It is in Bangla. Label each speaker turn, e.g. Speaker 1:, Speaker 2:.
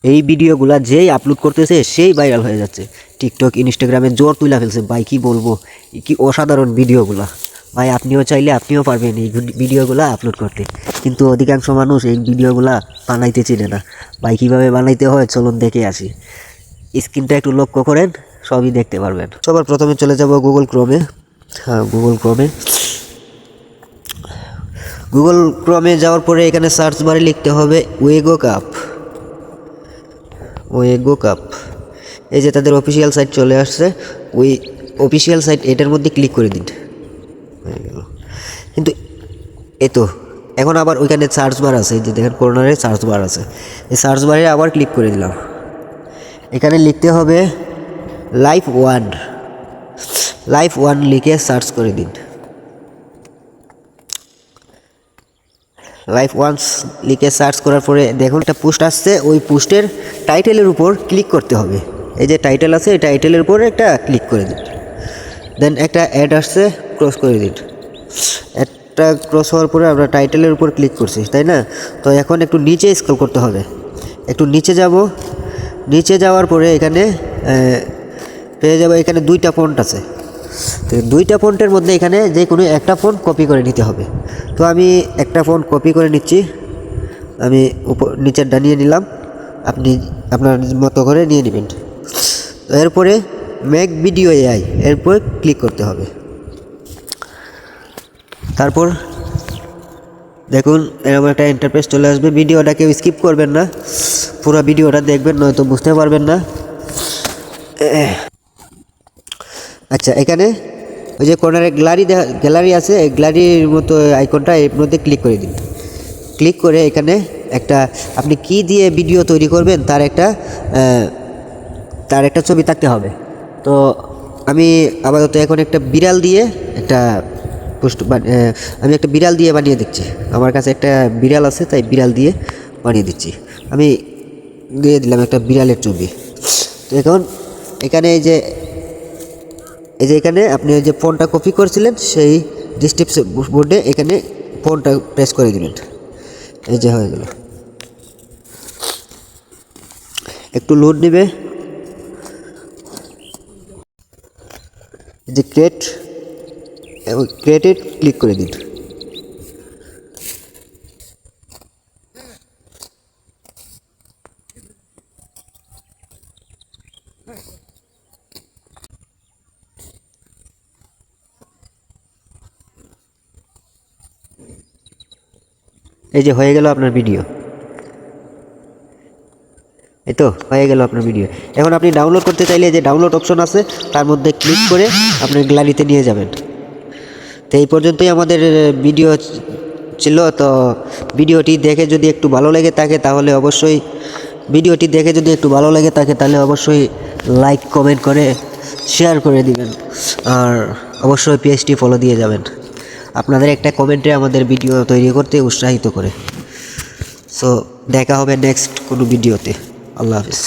Speaker 1: এই ভিডিওগুলা যেই আপলোড করতেছে সেই ভাইরাল হয়ে যাচ্ছে। টিকটক ইনস্টাগ্রামে জোর তুলে ফেলছে ভাই, কি বলবো, কি অসাধারণ ভিডিওগুলা। ভাই আপনিও চাইলে আপনিও পারবেন এই ভিডিওগুলা আপলোড করতে, কিন্তু অধিকাংশ মানুষ এই ভিডিওগুলা বানাইতে চিনে না। ভাই কীভাবে বানাইতে হয় চলুন দেখে আসি। স্ক্রিনটা একটু লক্ষ্য করেন, সবই দেখতে পারবেন। সবার প্রথমে চলে যাব গুগল ক্রোমে। হ্যাঁ, গুগল ক্রোমে যাওয়ার পরে এখানে সার্চ বারে লিখতে হবে ওয়েগো কাপ। এই যে তাদের অফিসিয়াল সাইট চলে আসছে, ওই অফিসিয়াল সাইট এটার মধ্যে ক্লিক করে দিন। হয়ে গেল। কিন্তু এই তো এখন আবার ওইখানে সার্চ বার আছে, এই যে দেখেন কর্নারে সার্চ বার আছে, এই সার্চ বারে আবার ক্লিক করে দিলাম। এখানে লিখতে হবে লাইফ ওয়ান লিখে সার্চ করে দিন। লাইফ ওয়ান্স লিখে সার্চ করার পরে দেখুন একটা পোস্ট আসছে, ওই পোস্টের টাইটেলের উপর ক্লিক করতে হবে। এই যে টাইটেল আছে, এই টাইটেলের উপর একটা ক্লিক করে দিন। দেন একটা অ্যাড আসছে, ক্রস করে দিন। একটা ক্রস হওয়ার পরে আমরা টাইটেলের উপর ক্লিক করছি, তাই না? তো এখন একটু নিচে স্ক্রল করতে হবে, একটু নিচে যাব। নিচে যাওয়ার পরে এখানে পেয়ে যাবো, এখানে দুইটা ফন্ট আছে। তো দুইটা ফন্টের মধ্যে এখানে যে কোনো একটা ফন্ট কপি করে নিতে হবে। তো আমি একটা ফন্ট কপি করে নিচ্ছি, আমি নিচেরটা নিয়ে নিলাম, আপনি আপনার মতো করে নিয়ে নেবেন। তো এরপরে মেক ভিডিও এআই এরপর ক্লিক করতে হবে। তারপর দেখুন এরকম একটা ইন্টারফেস চলে আসবে। ভিডিওটা কেউ স্কিপ করবেন না, পুরো ভিডিওটা দেখবেন, নয়তো বুঝতে পারবেন না। আচ্ছা, এখানে ওই যে কর্নারে গ্যালারি আছে, এই গ্যালারির মতো আইকনটা এর মধ্যে ক্লিক করে দিন। ক্লিক করে এখানে একটা আপনি কি দিয়ে ভিডিও তৈরি করবেন তার একটা ছবি থাকতে হবে। তো আমি আপাতত এখন একটা বিড়াল দিয়ে আমি একটা বিড়াল দিয়ে বানিয়ে দিচ্ছি। আমার কাছে একটা বিড়াল আছে, তাই বিড়াল দিয়ে বানিয়ে দিচ্ছি। আমি দিয়ে দিলাম একটা বিড়ালের ছবি। তো এখন এখানে এই যে এখানে আপনি যে ফোনটা কপি করেছিলেন সেই ডিসক্রিপশন বোর্ডে এখানে ফোনটা প্রেস করে দিবেন। এই যে হয়ে গেল। একটু লোড নেবে। যে ক্রিয়েটেড ক্লিক করে দিন। এই যে হয়ে গেল আপনার ভিডিও, এই তো হয়ে গেল আপনার ভিডিও। এখন আপনি ডাউনলোড করতে চাইলে যে ডাউনলোড অপশন আছে তার মধ্যে ক্লিক করে আপনার গ্যালারিতে নিয়ে যাবেন। তো এই পর্যন্তই আমাদের ভিডিও ছিল। তো ভিডিওটি দেখে যদি একটু ভালো লেগে থাকে তাহলে অবশ্যই লাইক কমেন্ট করে শেয়ার করে দিবেন, আর অবশ্যই পেজটি ফলো দিয়ে যাবেন। আপনাদের একটা কমেন্টে আমাদের ভিডিও তৈরি করতে উৎসাহিত করে। সো দেখা হবে নেক্সট কোনো ভিডিওতে। আল্লাহ হাফিজ।